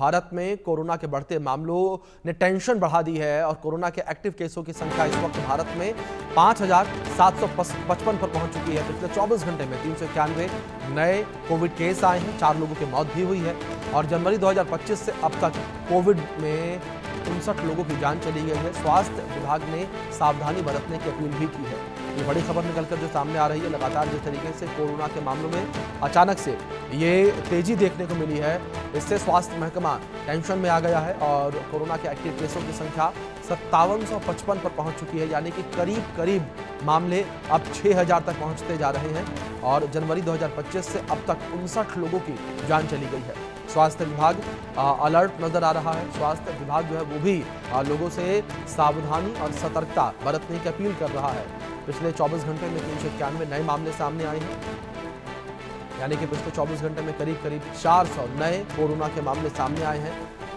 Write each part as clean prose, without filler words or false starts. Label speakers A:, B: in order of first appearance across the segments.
A: भारत में कोरोना के बढ़ते मामलों ने टेंशन बढ़ा दी है और कोरोना के एक्टिव केसों की संख्या इस वक्त भारत में 5,755 पर पहुंच चुकी है। पिछले 24 घंटे में 391 नए कोविड केस आए हैं, 4 लोगों की मौत भी हुई है और जनवरी 2025 से अब तक कोविड में 59 लोगों की जान चली गई है। स्वास्थ्य विभाग ने सावधानी बरतने की अपील भी की है। ये बड़ी खबर निकलकर जो सामने आ रही है, लगातार जिस तरीके से कोरोना के मामलों में अचानक से ये तेजी देखने को मिली है, इससे स्वास्थ्य महकमा टेंशन में आ गया है और कोरोना के एक्टिव केसों की संख्या 5755 पर पहुंच चुकी है, यानी कि करीब करीब मामले अब 6000 तक पहुंचते जा रहे हैं और जनवरी 2025 से अब तक 59 लोगों की जान चली गई है। स्वास्थ्य विभाग अलर्ट नजर आ रहा है। स्वास्थ्य विभाग जो है वो भी लोगों से सावधानी और सतर्कता बरतने की अपील कर रहा है। पिछले 24 घंटे में 391 नए मामले सामने आए हैं, यानी कि पिछले 24 घंटे में करीब करीब 400 नए कोरोना के मामले सामने आए हैं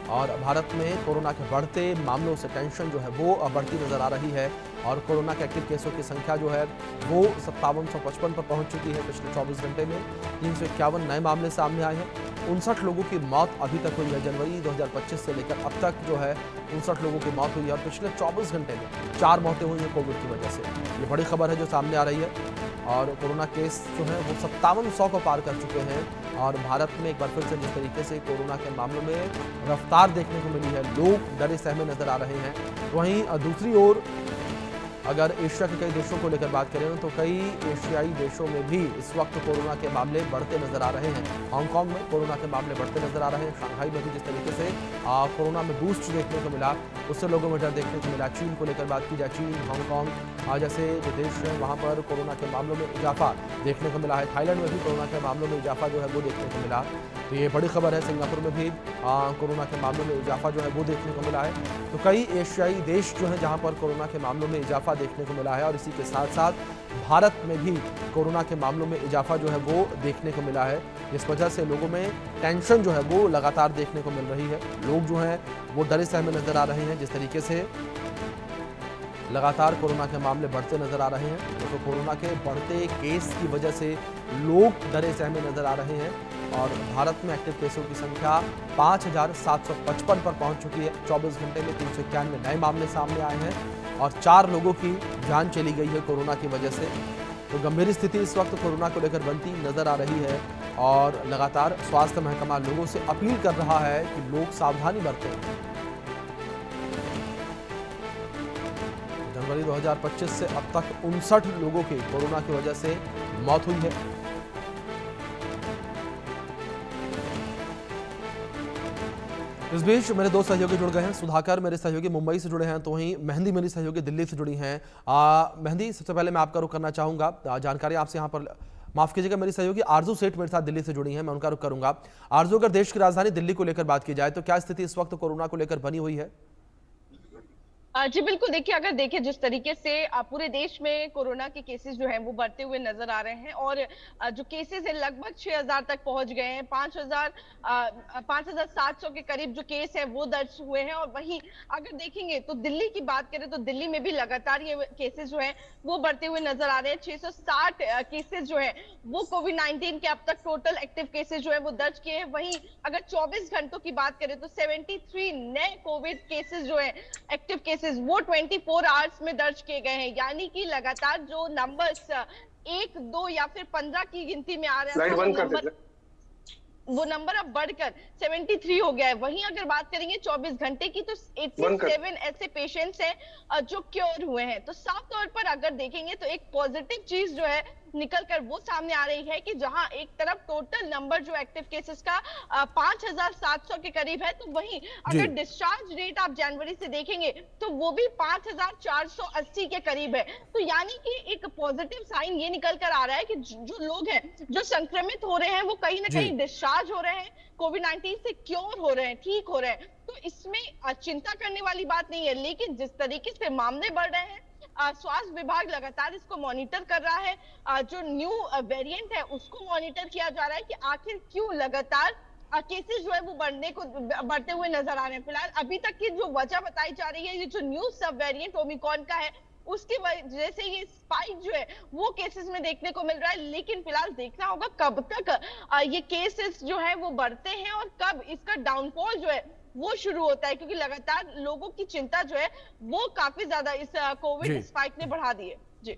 A: और भारत में कोरोना के बढ़ते मामलों से टेंशन जो है वो बढ़ती नजर आ रही है और कोरोना के एक्टिव केसों की संख्या जो है वो 5755 पर पहुंच चुकी है। पिछले 24 घंटे में 351 नए मामले सामने आए हैं। 59 लोगों की मौत अभी तक हुई है। जनवरी 2025 से लेकर अब तक जो है 59 लोगों की मौत हुई है और पिछले 24 घंटे में 4 मौतें हुई हैं कोविड की वजह से। ये बड़ी खबर है जो सामने आ रही है और कोरोना केस जो है वो 5700 को पार कर चुके हैं और भारत में एक बार फिर से जिस तरीके से कोरोना के मामलों में रफ्तार देखने को मिली है, लोग डरे सहमे नजर आ रहे हैं। वहीं दूसरी ओर अगर एशिया के कई देशों को लेकर बात करें तो कई एशियाई देशों में भी इस वक्त कोरोना के मामले बढ़ते नजर आ रहे हैं। हांगकांग में कोरोना के मामले बढ़ते नजर आ रहे हैं। शंघाई में भी जिस तरीके से कोरोना में बूस्ट देखने को मिला, उससे लोगों में डर देखने को मिला। चीन को लेकर बात की जाए, चीन, हांगकांग जैसे जो देश हैं वहाँ पर कोरोना के मामलों में इजाफा देखने को मिला है। थाईलैंड में भी कोरोना के मामलों में इजाफा जो है वो देखने को मिला। तो ये बड़ी खबर है। सिंगापुर में भी कोरोना के मामलों में इजाफा जो है वो देखने को मिला है। तो कई एशियाई देश जो हैं जहाँ पर कोरोना के मामलों में इजाफा देखने को मिला है और इसी के साथ साथ भारत में भी कोरोना के मामलों में इजाफा जो है वो देखने को मिला है। इस वजह से लोगों में टेंशन जो है वो लगातार देखने को मिल रही है। लोग जो हैं वो डरे सहमे नजर आ रहे हैं। जिस तरीके से लगातार कोरोना के मामले बढ़ते नजर आ रहे हैं तो कोरोना के बढ़ते केस की वजह से लोग डरे सहमे नजर आ रहे हैं और भारत में एक्टिव केसों की संख्या 5755 पर पहुंच चुकी है। 24 घंटे में 391 नए मामले सामने आए हैं और 4 लोगों की जान चली गई है कोरोना की वजह से। तो गंभीर स्थिति इस वक्त कोरोना को लेकर बनती नजर आ रही है और लगातार स्वास्थ्य महकमा लोगों से अपील कर रहा है कि लोग सावधानी बरतें। जनवरी 2025 से अब तक 59 लोगों की कोरोना की वजह से मौत हुई है। इस बीच मेरे 2 सहयोगी जुड़ गए हैं। सुधाकर मेरे सहयोगी मुंबई से जुड़े हैं, तो वहीं मेहंदी मेरी सहयोगी दिल्ली से जुड़ी हैं। मेहंदी, सबसे पहले मैं आपका रुख करना चाहूंगा। जानकारी आपसे यहाँ पर, माफ कीजिएगा, मेरी सहयोगी आरजू सेठ मेरे साथ दिल्ली से जुड़ी हैं, मैं उनका रुख करूंगा। आरजू, अगर देश की राजधानी दिल्ली को लेकर बात की जाए तो क्या स्थिति इस वक्त कोरोना को लेकर बनी हुई है?
B: जी बिल्कुल, देखिए अगर देखें जिस तरीके से पूरे देश में कोरोना के केसेस जो हैं वो बढ़ते हुए नजर आ रहे हैं और जो केसेस है लगभग 6000 तक पहुंच गए हैं। 5700 के करीब जो केस है वो दर्ज हुए हैं और वहीं अगर देखेंगे तो दिल्ली की बात करें तो दिल्ली में भी लगातार ये केसेस जो है वो बढ़ते हुए नजर आ रहे हैं। 660 केसेस जो है वो कोविड-19 के अब तक टोटल एक्टिव केसेस जो है वो दर्ज किए हैं। वहीं अगर 24 घंटों की बात करें तो 73 नए कोविड केसेस जो है एक्टिव केसेस वो 24 आवर्स में दर्ज किए गए हैं, यानी कि लगातार जो नंबर्स 1, 2 या फिर 15 की गिनती में आ रहे हैं वो नंबर अब बढ़कर 73 हो गया है। वहीं अगर बात करेंगे 24 घंटे की तो 87 ऐसे पेशेंट्स हैं जो क्योर हुए हैं। तो साफ तौर पर अगर देखेंगे तो एक पॉजिटिव चीज जो है निकल कर वो सामने आ रही है कि जहां एक तरफ टोटल नंबर जो एक्टिव केसेस का 5700 के करीब है, तो वहीं अगर डिस्चार्ज रेट आप जनवरी से देखेंगे तो वो भी 5480 के करीब है। तो यानी कि एक पॉजिटिव साइन ये निकल कर आ रहा है कि जो लोग हैं जो संक्रमित हो रहे हैं वो कहीं ना कहीं डिस्चार्ज हो रहे हैं, कोविड-19 से क्योर हो रहे हैं, ठीक हो रहे हैं। तो इसमें चिंता करने वाली बात नहीं है, लेकिन जिस तरीके से मामले बढ़ रहे हैं स्वास्थ्य विभाग लगातार इसको मॉनिटर कर रहा है। जो न्यू वेरिएंट है उसको मॉनिटर किया जा रहा है कि आखिर क्यों लगातार केसेस जो है वो बढ़ते हुए नजर आ रहे हैं। फिलहाल अभी तक की जो वजह बताई जा रही है, ये जो न्यू सब वेरिएंट ओमिक्रॉन का है उसकी वजह से ये स्पाइक जो है वो केसेस में देखने को मिल रहा है। लेकिन फिलहाल देखना होगा कब तक ये केसेस जो है वो बढ़ते हैं और कब इसका डाउनफॉल जो है वो शुरू होता है, क्योंकि लगातार लोगों की चिंता जो है वो काफी ज्यादा इस कोविड
A: जी
B: स्पाइक ने बढ़ा दी है। जी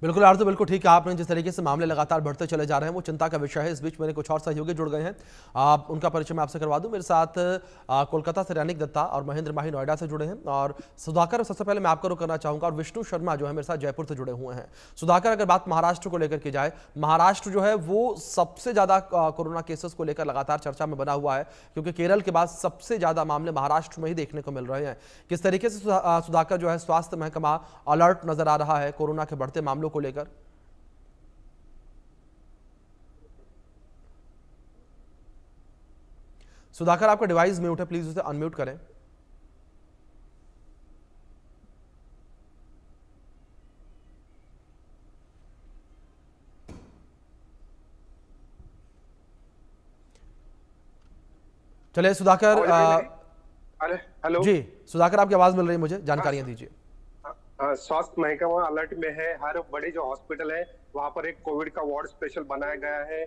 A: बिल्कुल आरजू, बिल्कुल ठीक है आपने। जिस तरीके से मामले लगातार बढ़ते चले जा रहे हैं वो चिंता का विषय है। इस बीच मेरे कुछ और सहयोगी जुड़ गए हैं, उनका परिचय मैं आपसे करवा दूं। मेरे साथ कोलकाता से रैनिक दत्ता और महेंद्र माही नोएडा से जुड़े हैं, और सुधाकर सबसे पहले मैं आपका रुख करना चाहूंगा, और विष्णु शर्मा जो है मेरे साथ जयपुर से जुड़े हुए हैं। सुधाकर, अगर बात महाराष्ट्र को लेकर की जाए, महाराष्ट्र जो है वो सबसे ज्यादा कोरोना केसेस को लेकर लगातार चर्चा में बना हुआ है, क्योंकि केरल के बाद सबसे ज्यादा मामले महाराष्ट्र में ही देखने को मिल रहे हैं। किस तरीके से सुधाकर जो है स्वास्थ्य महकमा अलर्ट नजर आ रहा है कोरोना के बढ़ते मामलों को लेकर? सुधाकर, आपका डिवाइस म्यूट है, प्लीज उसे अनम्यूट करें। चलिए सुधाकर,
C: अरे हेलो।
A: जी सुधाकर, आपकी आवाज मिल रही है मुझे, जानकारियां
C: हाँ,
A: दीजिए।
C: स्वास्थ्य महकमा अलर्ट में है। हर बड़े जो हॉस्पिटल है वहां पर एक कोविड का वार्ड स्पेशल बनाया गया है।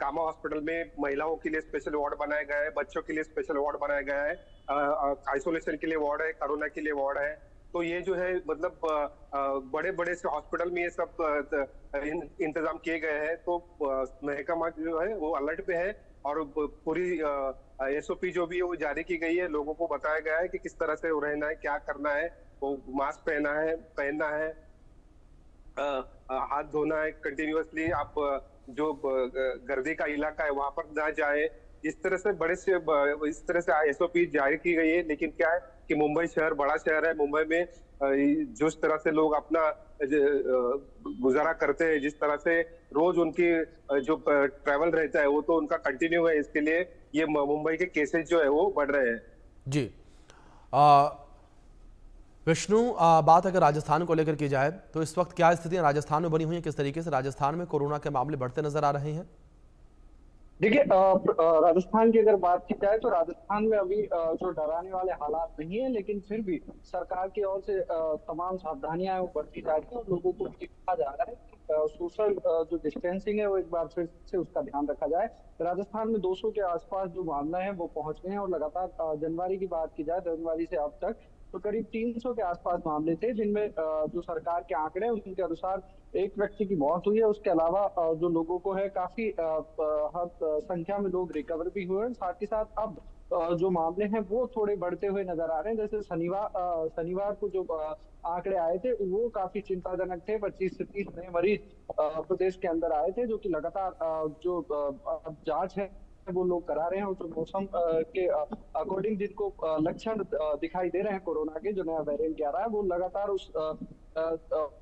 C: कामा हॉस्पिटल में महिलाओं के लिए स्पेशल वार्ड बनाया गया है, बच्चों के लिए स्पेशल वार्ड बनाया गया है, आइसोलेशन के लिए वार्ड है, कोरोना के लिए वार्ड है। तो ये जो है मतलब बड़े बड़े से हॉस्पिटल में ये सब इंतजाम किए गए हैं। तो महकमा जो है वो अलर्ट पे है, और पूरी एसओपी जो भी है वो जारी की गई है। लोगों को बताया गया है कि किस तरह से रहना है, क्या करना है। वो मास्क पहनना है, हाथ धोना है कंटिन्यूअसली। आप जो गर्दी का इलाका है वहां पर ना जाए। इस तरह से इस तरह से एसओपी जारी की गई है। लेकिन क्या है कि मुंबई शहर बड़ा शहर है। मुंबई में जिस तरह से लोग अपना गुजारा करते हैं, जिस तरह से रोज उनकी जो ट्रैवल रहता है वो तो उनका कंटिन्यू है। इसके लिए ये मुंबई के केसेस जो है वो बढ़ रहे हैं।
A: जी विष्णु, बात अगर राजस्थान को लेकर की जाए तो इस वक्त क्या स्थितियां राजस्थान में बनी हुई हैं? किस तरीके से राजस्थान में कोरोना के मामले बढ़ते नजर आ रहे हैं?
D: देखिए, राजस्थान की अगर बात की जाए तो राजस्थान में अभी जो डराने वाले हालात नहीं है, लेकिन फिर भी सरकार की ओर से तमाम सावधानियां हैं वो बरती जा रही है, और लोगों को ये कहा जा रहा है कि सोशल जो डिस्टेंसिंग है वो एक बार फिर से उसका ध्यान रखा जाए। राजस्थान में 200 के आसपास जो मामला है वो पहुंच गए हैं, और लगातार जनवरी की बात की जाए, जनवरी से अब तक तो करीब 300 के आसपास मामले थे, जिनमें जो सरकार के आंकड़े हैं उनके अनुसार एक व्यक्ति की मौत हुई है। उसके अलावा जो लोगों को है काफी हद संख्या में लोग रिकवर भी हुए हैं। साथ ही साथ अब जो मामले हैं वो थोड़े बढ़ते हुए नजर आ रहे हैं। जैसे शनिवार को जो आंकड़े आए थे वो काफी चिंताजनक थे। 25 से 30 नए मरीज प्रदेश के अंदर आए थे, जो कि लगातार जो जांच है वो लोग करा रहे हैं। और जो मौसम के अकॉर्डिंग जिनको लक्षण दिखाई दे रहे हैं कोरोना के, जो नया वेरिएंट आ रहा है, वो लगातार उस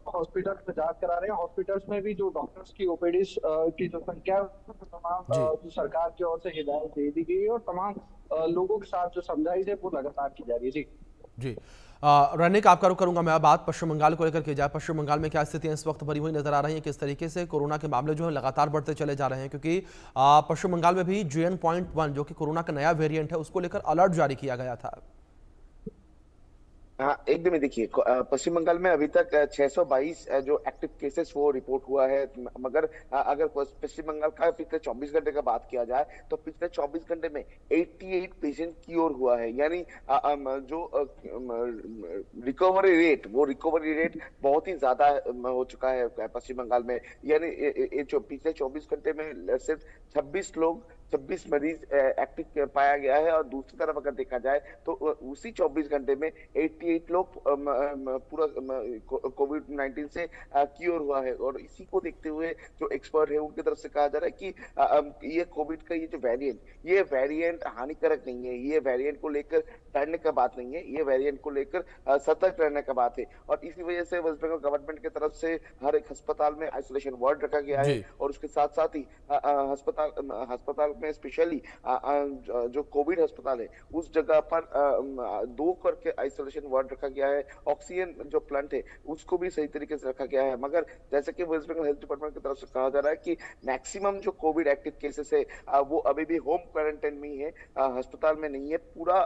D: हॉस्पिटल में जांच करा रहे हैं। हॉस्पिटल्स में भी जो डॉक्टर्स की ओपीडी की जो संख्या है, तमाम
A: जी
D: जो सरकार की ओर से हिदायत दे दी गई है, और तमाम लोगों के साथ जो समझाइश है वो लगातार की जा रही है। जी
A: जी रनिक, आपका रुख करूंगा मैं। अब बात पश्चिम बंगाल को लेकर की जाए, पश्चिम बंगाल में क्या स्थितियां इस वक्त बनी हुई नजर आ रही हैं? किस तरीके से कोरोना के मामले जो है लगातार बढ़ते चले जा रहे हैं? क्योंकि पश्चिम बंगाल में भी JN.1 जो कि कोरोना का नया वेरिएंट है उसको लेकर अलर्ट जारी किया गया था।
E: हाँ, एकदम ही देखिए, पश्चिम बंगाल में अभी तक 622 जो एक्टिव केसेस वो रिपोर्ट हुआ है। मगर अगर पश्चिम बंगाल का पिछले 24 घंटे का बात किया जाए तो पिछले 24 घंटे में 88 पेशेंट क्योर हुआ है। यानी जो रिकवरी रेट बहुत ही ज्यादा हो चुका है पश्चिम बंगाल में। यानी जो पिछले 24 घंटे में सिर्फ 26 मरीज एक्टिव पाया गया है, और दूसरी तरफ अगर देखा जाए तो उसी 24 घंटे में 88 लोग पूरा कोविड-19 से क्योर हुआ है। और इसी को देखते हुए जो एक्सपर्ट है उनकी तरफ से कहा जा रहा है कि ये कोविड का ये जो ये वेरिएंट हानिकारक नहीं है, ये वेरिएंट को लेकर डरने का बात नहीं है, ये वेरिएंट को लेकर सतर्क रहने का बात है। और इसी वजह से वेस्ट बंगाल गवर्नमेंट की तरफ से हर एक अस्पताल में आइसोलेशन वार्ड रखा गया है, और उसके साथ साथ ही अस्पताल में स्पेशली जो कोविड अस्पताल है उस जगह पर 2 करके आइसोलेशन वार्ड रखा गया है। ऑक्सीजन जो प्लांट है उसको भी सही तरीके से रखा गया है, मगर जैसे कि वेस्ट बंगाल हेल्थ डिपार्टमेंट की तरफ से कहा जा रहा है कि मैक्सिमम जो कोविड एक्टिव केसेस है वो अभी भी होम क्वारंटाइन में ही है, अस्पताल में नहीं है। पूरा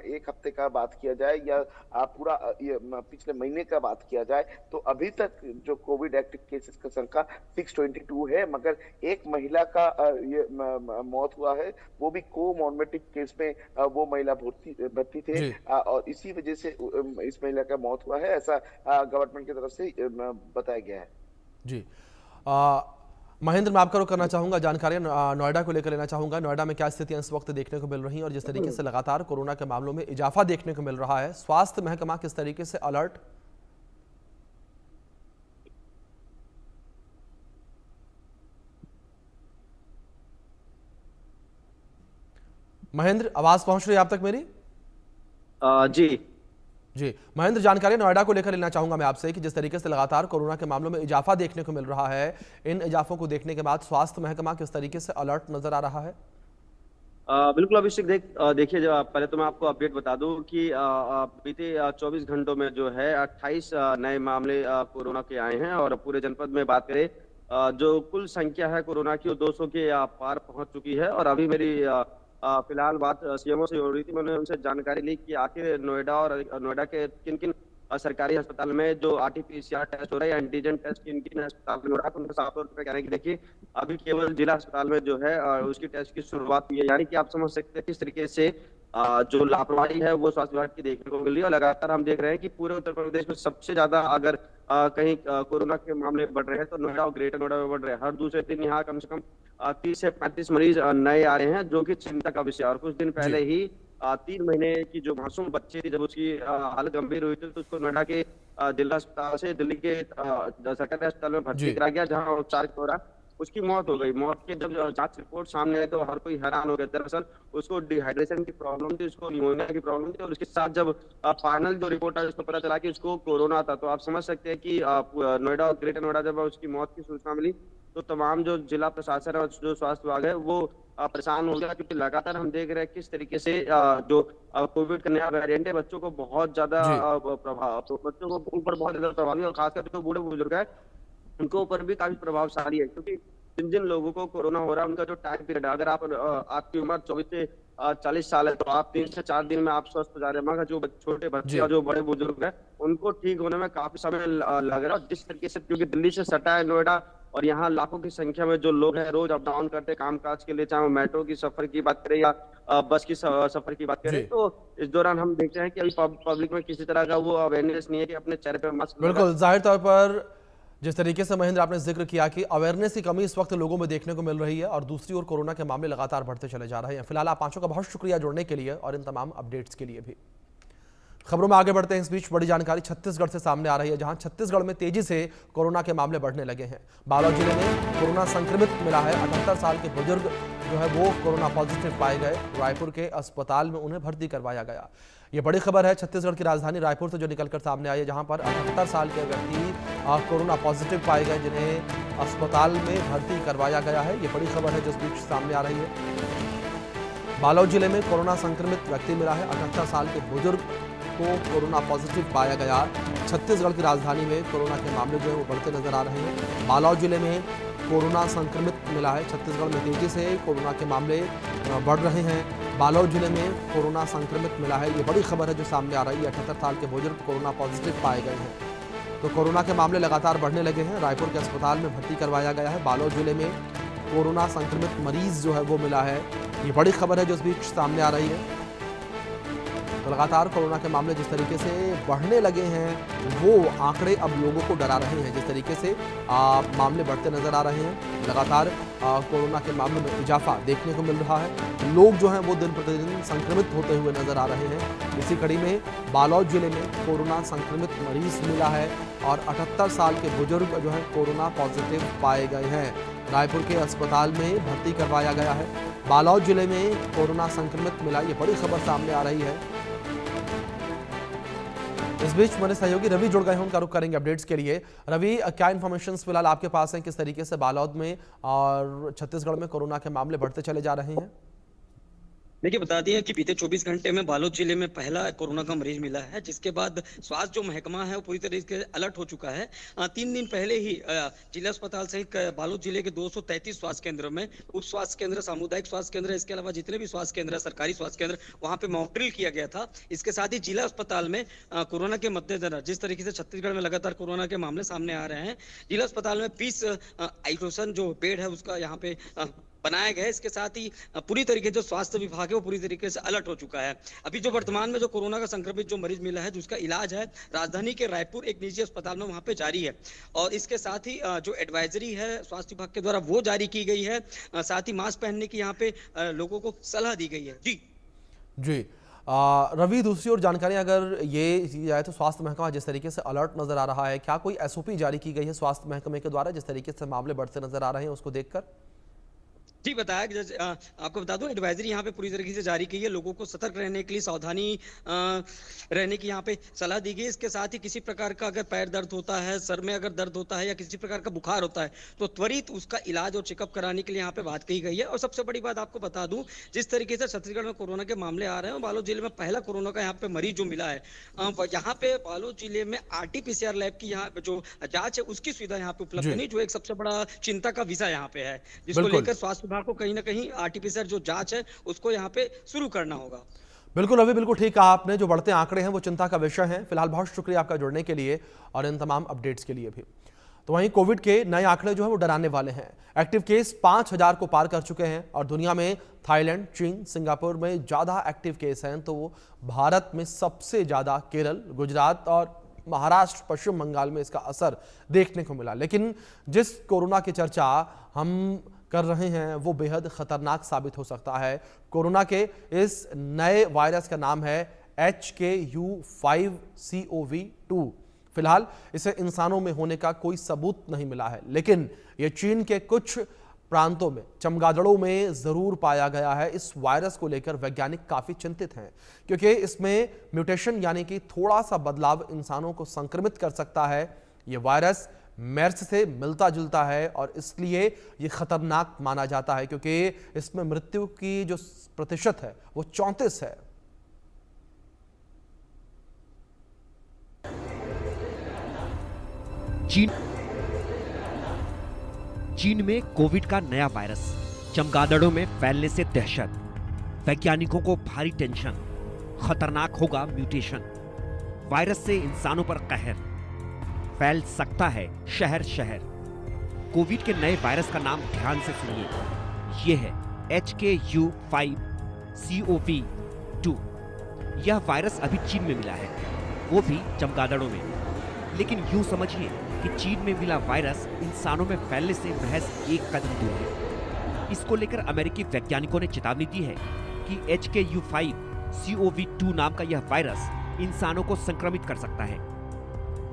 E: 1 हफ्ते का बात किया जाए या पूरा पिछले महीने का बात किया जाए तो अभी तक जो कोविड एक्टिव केसेस का संख्या 622 है, मगर एक महिला का ये मौत हुआ है, वो भी कोमॉर्बिड केस में वो महिला भर्ती थे और इसी वजह से इस महिला का मौत हुआ है, ऐसा गवर्नमेंट की तरफ से बताया गया है।
A: जी महेंद्र, मैं आपका रुख करना चाहूंगा, जानकारी नोएडा को लेकर लेना चाहूंगा। नोएडा में क्या स्थितियां इस वक्त देखने को मिल रही हैं और जिस तरीके से लगातार कोरोना के मामलों में इजाफा देखने को मिल रहा है, स्वास्थ्य महकमा किस तरीके से अलर्ट? महेंद्र, आवाज पहुंच रही है आप तक मेरी? जी महेंद्र, जानकारी नोएडा को लेकर लेना चाहूंगा मैं आपसे कि जिस तरीके से लगातार कोरोना के मामलों में इजाफा देखने को मिल रहा है, इन इजाफों को देखने के बाद स्वास्थ्य महकमा किस तरीके से अलर्ट नजर आ रहा है?
F: बिल्कुल अभिषेक, देखिए पहले तो मैं आपको अपडेट बता दूं कि बीते 24 घंटों में जो है 28 नए मामले कोरोना के आए हैं और पूरे जनपद में बात करें जो कुल संख्या है कोरोना की वो 200 के पार पहुंच चुकी है। और अभी मेरी फिलहाल बात सीएमओ से हो रही थी, मैंने उनसे जानकारी ली कि आखिर नोएडा और नोएडा के किन किन सरकारी अस्पताल में जो RT-PCR टेस्ट हो रहा है या एंटीजन टेस्ट किन किन अस्पताल में हो रहा है। उनका साफ तौर पर कहना है कि देखिए अभी केवल जिला अस्पताल में जो है उसकी टेस्ट की शुरुआत हुई है, यानी कि आप समझ सकते हैं किस तरीके से जो लापरवाही है वो स्वास्थ्य विभाग की देखने को मिल रही है। और लगातार हम देख रहे हैं कि पूरे उत्तर प्रदेश में सबसे ज्यादा अगर कहीं कोरोना के मामले बढ़ रहे हैं तो नोएडा और ग्रेटर नोएडा में बढ़ रहे हैं। हर दूसरे दिन यहाँ कम से कम 30 से 35 मरीज नए आ रहे हैं, जो कि चिंता का विषय। और कुछ दिन पहले ही 3 महीने की जो मासूम बच्ची थी, जब उसकी हालत गंभीर हुई थी तो उसको नोएडा के जिला अस्पताल से दिल्ली के सरकारी अस्पताल में भर्ती करा गया, जहाँ उपचार के दौरान उसकी मौत हो गई। मौत के जब जांच रिपोर्ट सामने आई तो हर कोई हैरान हो गया। दरअसल उसको डिहाइड्रेशन की प्रॉब्लम थी, उसको निमोनिया की प्रॉब्लम थी और उसके साथ जब फाइनल जो रिपोर्ट आई उसको पता चला कि उसको कोरोना था। तो आप समझ सकते हैं कि नोएडा और ग्रेटर नोएडा जब उसकी मौत की सूचना मिली तो तमाम जो जिला प्रशासन है और जो स्वास्थ्य विभाग है वो परेशान हो गया, क्योंकि लगातार हम देख रहे हैं किस तरीके से जो कोविड का नया वेरिएंट है बच्चों को बहुत ज्यादा प्रभाव, तो बच्चों को ऊपर बहुत ज्यादा प्रभावी और खासकर जो बूढ़े बुजुर्ग है उनके ऊपर भी काफी प्रभावशाली है। क्योंकि जिन लोगों को कोरोना हो रहा है उनका जो टाइम पीरियड है, अगर आपकी उम्र 24 से 40 साल है तो आप 3 से 4 दिन में आप स्वस्थ हो जा रहे हैं, मगर जो छोटे बच्चे और जो बड़े बुजुर्ग हैं उनको ठीक होने में काफी समय लग रहा है। जिस तरीके से क्योंकि दिल्ली से सटा है नोएडा और यहाँ लाखों की संख्या में जो लोग हैं रोज अप डाउन करते हैं काम काज के लिए, चाहे वो मेट्रो की सफर की बात करें या बस की सफर की बात करें, तो इस दौरान हम देखते हैं कि अभी पब्लिक में किसी तरह का वो अवेयरनेस नहीं है कि अपने चेहरे पे मास्क।
A: बिल्कुल, जाहिर तौर पर जिस तरीके से महेंद्र आपने जिक्र किया कि अवेयरनेस की कमी इस वक्त लोगों में देखने को मिल रही है और दूसरी ओर कोरोना के मामले लगातार बढ़ते चले जा रहे हैं। फिलहाल आप पांचों का बहुत शुक्रिया जुड़ने के लिए और इन तमाम अपडेट्स के लिए भी। खबरों में आगे बढ़ते हैं। इस बीच बड़ी जानकारी छत्तीसगढ़ से सामने आ रही है, जहां छत्तीसगढ़ में तेजी से कोरोना के मामले बढ़ने लगे हैं। बालोद जिले में कोरोना संक्रमित मिला है। 78 साल के बुजुर्ग जो है वो कोरोना पॉजिटिव पाए गए। रायपुर के अस्पताल में उन्हें भर्ती करवाया गया। ये बड़ी खबर है छत्तीसगढ़ की राजधानी रायपुर से जो निकलकर सामने आई है, जहां पर 78 साल के व्यक्ति कोरोना पॉजिटिव पाए गए, जिन्हें अस्पताल में भर्ती करवाया गया है। ये बड़ी खबर है जो इस बीच सामने आ रही है। बालोद जिले में कोरोना संक्रमित व्यक्ति मिला है। 78 साल के बुजुर्ग को कोरोना पॉजिटिव पाया गया। छत्तीसगढ़ की राजधानी में कोरोना के मामले जो है वो बढ़ते नजर आ रहे हैं। बालोद जिले में कोरोना संक्रमित मिला है। छत्तीसगढ़ में तेजी से कोरोना के मामले बढ़ रहे हैं। बालोद जिले में कोरोना संक्रमित मिला है। ये बड़ी खबर है जो सामने आ रही है। 78 साल के बुजुर्ग कोरोना पॉजिटिव पाए गए हैं। तो कोरोना के मामले लगातार बढ़ने लगे हैं। रायपुर के अस्पताल में भर्ती करवाया गया है। बालोद जिले में कोरोना संक्रमित मरीज जो है वो मिला है। ये बड़ी खबर है जो इस बीच सामने आ रही है। तो लगातार कोरोना के मामले जिस तरीके से बढ़ने लगे हैं वो आंकड़े अब लोगों को डरा रहे हैं। जिस तरीके से मामले बढ़ते नजर आ रहे हैं, लगातार कोरोना के मामलों में इजाफा देखने को मिल रहा है। लोग जो हैं वो दिन प्रतिदिन संक्रमित होते हुए नजर आ रहे हैं। इसी कड़ी में बालोद जिले में कोरोना संक्रमित मरीज मिला है और 78 साल के बुजुर्ग जो है कोरोना पॉजिटिव पाए गए हैं। रायपुर के अस्पताल में भर्ती करवाया गया है। बालोद जिले में कोरोना संक्रमित मिला, ये बड़ी खबर सामने आ रही है। इस बीच मेरे सहयोगी रवि जुड़ गए हैं, उनका रुख करेंगे अपडेट्स के लिए। रवि, क्या इन्फॉर्मेशन फिलहाल आपके पास हैं, किस तरीके से बालोद में और छत्तीसगढ़ में कोरोना के मामले बढ़ते चले जा रहे हैं?
G: देखिए, बता दिया कि बीते 24 घंटे में बालोद जिले में पहला कोरोना का मरीज मिला है, जिसके बाद स्वास्थ्य जो महकमा है वो पूरी तरीके से अलर्ट हो चुका है। 3 दिन पहले ही जिला अस्पताल सहित बालोद जिले के 233 स्वास्थ्य केंद्रों में उप स्वास्थ्य केंद्र, सामुदायिक स्वास्थ्य केंद्र, इसके अलावा जितने भी स्वास्थ्य केंद्र है, सरकारी स्वास्थ्य केंद्र, वहां पे मॉक ड्रिल किया गया था। इसके साथ ही जिला अस्पताल में कोरोना के मद्देनजर जिस तरीके से छत्तीसगढ़ में लगातार कोरोना के मामले सामने आ रहे हैं, जिला अस्पताल में 20 आइसोलेशन जो बेड है उसका यहाँ पे बनाया गया है। इसके साथ ही पूरी तरीके से जो स्वास्थ्य विभाग है वो पूरी तरीके से अलर्ट हो चुका है। अभी जो वर्तमान में जो कोरोना का संक्रमित जो मरीज मिला है, जिसका इलाज है राजधानी के रायपुर एक निजी अस्पताल में वहां पे जारी है। और इसके साथ ही जो एडवाइजरी है स्वास्थ्य विभाग के द्वारा वो जारी की गई है। साथ ही मास्क पहनने की यहाँ पे लोगों को सलाह दी गई है। जी
A: रवि, दूसरी ओर जानकारी अगर ये दी जाए तो स्वास्थ्य महकमा जिस तरीके से अलर्ट नजर आ रहा है, क्या कोई SOP जारी की गई है स्वास्थ्य महकमे के द्वारा जिस तरीके से मामले बढ़ते नजर आ रहे हैं उसको देखकर?
G: जी, बताया कि जैसे आपको बता दूं, एडवाइजरी यहाँ पे पूरी तरीके से जारी की है। लोगों को सतर्क रहने के लिए, सावधानी रहने की यहाँ पे सलाह दी गई। इसके साथ ही किसी प्रकार का अगर पैर दर्द होता है, सर में अगर दर्द होता है या किसी प्रकार का बुखार होता है तो त्वरित उसका इलाज और चेकअप कराने के लिए यहाँ पे बात कही गई है। और सबसे बड़ी बात आपको बता दूं, जिस तरीके से छत्तीसगढ़ में कोरोना के मामले आ रहे हैं, बालोद जिले में पहला कोरोना का यहाँ पे मरीज जो मिला है, यहाँ पे बालोद जिले में RT-PCR लैब की यहाँ जो जांच है उसकी सुविधा यहाँ पे उपलब्ध नहीं, जो एक सबसे बड़ा चिंता का विषय यहाँ पे है, जिसको लेकर स्वास्थ्य विभाग को कहीं ना कहीं RT-PCR जो जांच है उसको यहाँ पे शुरू करना होगा।
A: बिल्कुल रवि, बिल्कुल ठीक कहा आपने। जो बढ़ते आंकड़े हैं वो चिंता का विषय है। फिलहाल बहुत शुक्रिया आपका जुड़ने के लिए और इन तमाम अपडेट्स के लिए भी। तो वहीं कोविड के नए आंकड़े जो है वो डराने वाले हैं। एक्टिव केस 5000 को पार कर चुके हैं और दुनिया में थाईलैंड, चीन, सिंगापुर में ज्यादा एक्टिव केस हैं, तो भारत में सबसे ज्यादा केरल, गुजरात और महाराष्ट्र, पश्चिम बंगाल में इसका असर देखने को मिला। लेकिन जिस कोरोना की चर्चा हम कर रहे हैं वो बेहद खतरनाक साबित हो सकता है। कोरोना के इस नए वायरस का नाम है HKU5COV2। फिलहाल इसे इंसानों में होने का कोई सबूत नहीं मिला है, लेकिन यह चीन के कुछ प्रांतों में, चमगादड़ों में जरूर पाया गया है। इस वायरस को लेकर वैज्ञानिक काफी चिंतित हैं, क्योंकि इसमें म्यूटेशन यानी कि थोड़ा सा बदलाव इंसानों को संक्रमित कर सकता है। यह वायरस मेर्स से मिलता जुलता है और इसलिए ये खतरनाक माना जाता है, क्योंकि इसमें मृत्यु की जो प्रतिशत है वो 34 है।
H: चीन में कोविड का नया वायरस, चमगादड़ों में फैलने से दहशत, वैज्ञानिकों को भारी टेंशन, खतरनाक होगा म्यूटेशन, वायरस से इंसानों पर कहर, फैल सकता है शहर शहर। कोविड के नए वायरस का नाम ध्यान से सुनिए, यह है HKU5COV2। यह वायरस अभी चीन में मिला है, वो भी चमगादड़ों में। लेकिन यूं समझिए कि चीन में मिला वायरस इंसानों में फैलने से महज एक कदम दूर है। इसको लेकर अमेरिकी वैज्ञानिकों ने चेतावनी दी है कि HKU5COV2 नाम का यह वायरस इंसानों को संक्रमित कर सकता है।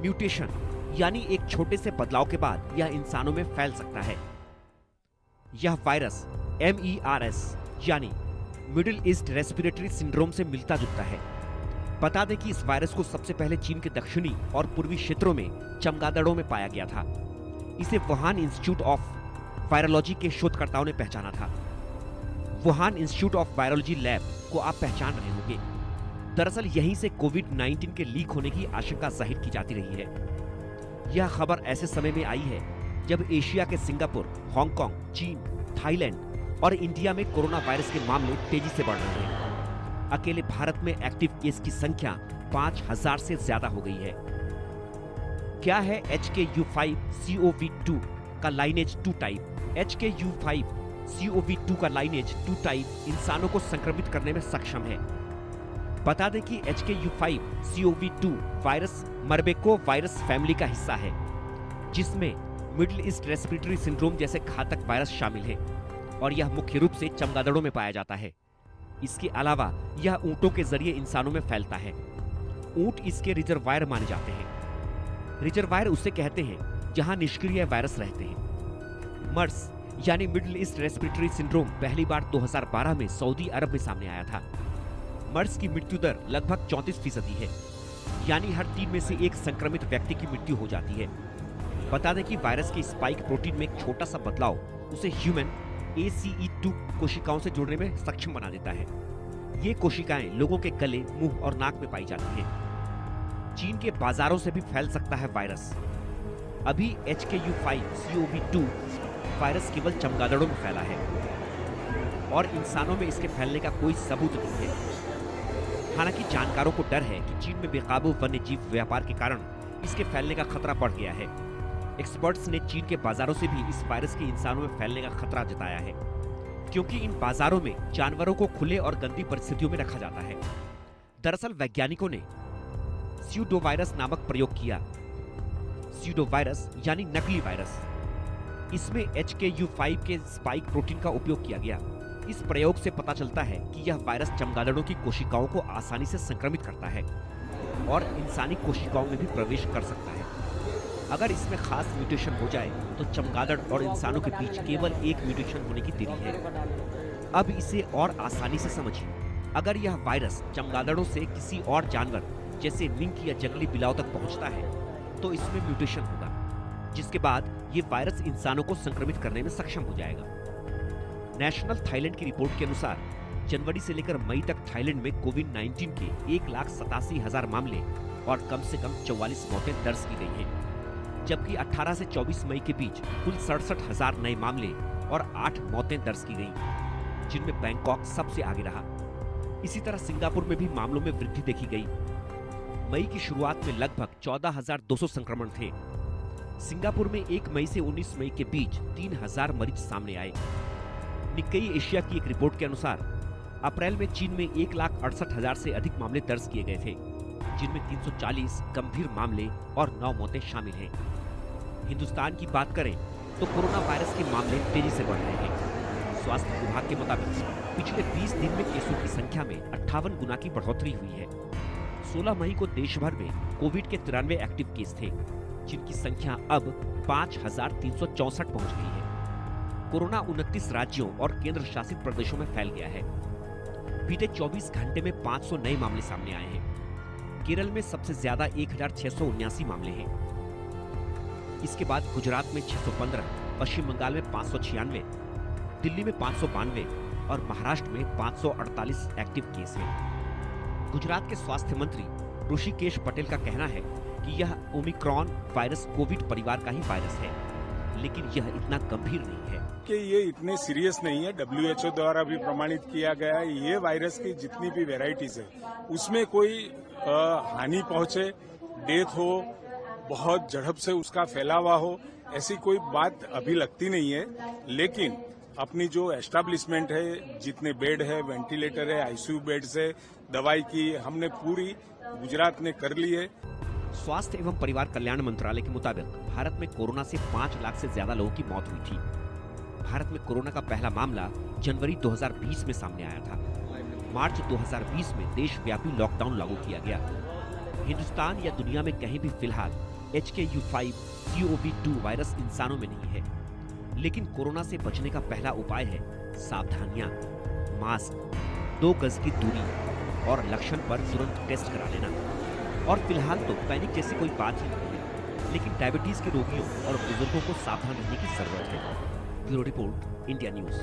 H: म्यूटेशन यानी एक छोटे से बदलाव के बाद यह इंसानों में फैल सकता है। यह वायरस MERS यानी मिडिल ईस्ट रेस्पिरेटरी सिंड्रोम से मिलता जुलता है। बता दें कि इस वायरस को सबसे पहले चीन के दक्षिणी और पूर्वी क्षेत्रों में चमगादड़ों में पाया गया था। इसे वुहान इंस्टीट्यूट ऑफ वायरोलॉजी के शोधकर्ताओं ने पहचाना था। Wuhan institute of virology lab को आप पहचान रहे होंगे। दरअसल यहीं से कोविड-19 के लीक होने की आशंका जाहिर की जाती रही है। यह खबर ऐसे समय में आई है जब एशिया के सिंगापुर, हांगकांग, चीन, थाईलैंड और इंडिया में कोरोना वायरस के मामले तेजी से बढ़ रहे हैं। अकेले भारत में एक्टिव केस की संख्या 5000 से ज्यादा हो गई है। क्या है HKU5COV2 का लाइनेज 2 टाइप? HKU5COV2 का लाइनेज 2 टाइप इंसानों को संक्रमित करने में सक्षम है। बता दें कि HKU5COV2 वायरस मर्बेको वायरस फैमिली का हिस्सा है, जिसमें मिडिल ईस्ट रेस्पिरेटरी सिंड्रोम जैसे घातक वायरस शामिल है और यह मुख्य रूप से चमगादड़ों में पाया जाता है। इसके अलावा यह ऊंटों के जरिए इंसानों में फैलता है। ऊंट इसके रिजर्वायर माने जाते हैं। रिजर्वायर उसे कहते हैं जहां निष्क्रिय वायरस रहते हैं। मर्स यानी मिडिल ईस्ट रेस्पिरेटरी सिंड्रोम पहली बार 2012 में सऊदी अरब में सामने आया था। मर्स की मृत्यु दर लगभग 34% है। यानी हर 3 में से एक संक्रमित व्यक्ति की मृत्यु हो जाती है। बता दें कि वायरस के स्पाइक प्रोटीन में एक छोटा सा बदलाव उसे ह्यूमन ACE2 कोशिकाओं से जुड़ने में सक्षम बना देता है। ये कोशिकाएं लोगों के गले, मुंह और नाक में पाई जाती हैं। चीन के बाजारों से भी फैल सकता है वायरस। अभी HKU5CoV2 वायरस केवल चमगादड़ों में फैला है और इंसानों में इसके फैलने का कोई सबूत नहीं है। हालांकि जानकारों को डर है कि चीन में बेकाबू वन्यजीव व्यापार के कारण इसके फैलने का खतरा बढ़ गया है। एक्सपर्ट्स ने चीन के बाजारों से भी इस वायरस के इंसानों में फैलने का खतरा जताया है, क्योंकि इन बाजारों में जानवरों को खुले और गंदी परिस्थितियों में रखा जाता है। दरअसल वैज्ञानिकों ने स्यूडोवायरस नामक प्रयोग किया। स्यूडोवायरस यानी नकली वायरस। इसमें HKU5 के स्पाइक प्रोटीन का उपयोग किया गया। इस प्रयोग से पता चलता है कि यह वायरस चमगादड़ों की कोशिकाओं को आसानी से संक्रमित करता है और इंसानी कोशिकाओं में भी प्रवेश कर सकता है। अगर इसमें खास म्यूटेशन हो जाए तो चमगादड़ और इंसानों के बीच केवल एक म्यूटेशन होने की देरी है। अब इसे और आसानी से समझिए। अगर यह वायरस चमगादड़ों से किसी और जानवर जैसे मिंक या जंगली बिलाव तक पहुंचता है तो इसमें म्यूटेशन होगा, जिसके बाद ये वायरस इंसानों को संक्रमित करने में सक्षम हो जाएगा। नेशनल थाईलैंड की रिपोर्ट के अनुसार जनवरी से लेकर मई तक थाईलैंड में कोविड-19 के 1,87,000 मामले और कम से कम 44 मौतें दर्ज की गई हैं, जबकि 18 से 24 मई के बीच कुल 67,000 नए मामले और 8 मौतें दर्ज की गईं, जिनमें बैंकॉक सबसे आगे रहा। इसी तरह सिंगापुर में भी मामलों में वृद्धि देखी गई। मई की शुरुआत में लगभग 14,200 संक्रमण थे। सिंगापुर में 1 मई से 19 मई के बीच 3,000 मरीज सामने आए। निक्केई एशिया की एक रिपोर्ट के अनुसार अप्रैल में चीन में 1,68,000 से अधिक मामले दर्ज किए गए थे, जिनमें 340 गंभीर मामले और 9 मौतें शामिल हैं। हिंदुस्तान की बात करें तो कोरोना वायरस के मामले तेजी से बढ़ रहे हैं। स्वास्थ्य विभाग के मुताबिक पिछले 20 दिन में केसों की संख्या में 58 गुना की बढ़ोतरी हुई है। 16 मई को देश भर में कोविड के 93 एक्टिव केस थे, जिनकी संख्या अब 5,364 पहुंच गई है। कोरोना 29 राज्यों और केंद्र शासित प्रदेशों में फैल गया है। बीते 24 घंटे में 500 नए मामले सामने आए हैं। केरल में सबसे ज्यादा 1,679 मामले हैं। इसके बाद गुजरात में 615, पश्चिम बंगाल में 596, दिल्ली में 592 और महाराष्ट्र में 548 एक्टिव केस हैं। गुजरात के स्वास्थ्य मंत्री ऋषिकेश पटेल का कहना है कि यह ओमिक्रॉन वायरस कोविड परिवार का ही वायरस है, लेकिन यह इतना गंभीर नहीं है
I: कि ये इतने सीरियस नहीं है। WHO द्वारा भी प्रमाणित किया गया है। ये वायरस की जितनी भी वेराइटीज है उसमें कोई हानि पहुंचे, डेथ हो, बहुत झड़प से उसका फैलावा हो, ऐसी कोई बात अभी लगती नहीं है। लेकिन अपनी जो एस्टैब्लिशमेंट है, जितने बेड है, वेंटिलेटर है, ICU बेड्स है, दवाई की हमने पूरी गुजरात ने कर ली है।
H: स्वास्थ्य एवं परिवार कल्याण मंत्रालय के मुताबिक भारत में कोरोना से 5 लाख से ज्यादा लोगों की मौत हुई थी। भारत में कोरोना का पहला मामला जनवरी 2020 में सामने आया था। मार्च 2020 में देशव्यापी लॉकडाउन लागू किया गया। हिंदुस्तान या दुनिया में कहीं भी फिलहाल HKU5CoV2 वायरस इंसानों में नहीं है, लेकिन कोरोना से बचने का पहला उपाय है सावधानियां, मास्क, 2 गज की दूरी और लक्षण पर तुरंत टेस्ट करा लेना। और फिलहाल तो पैनिक जैसी कोई बात ही नहीं है, लेकिन डायबिटीज के रोगियों और बुजुर्गों को सावधान रहने की जरूरत है। Bureau report, India news.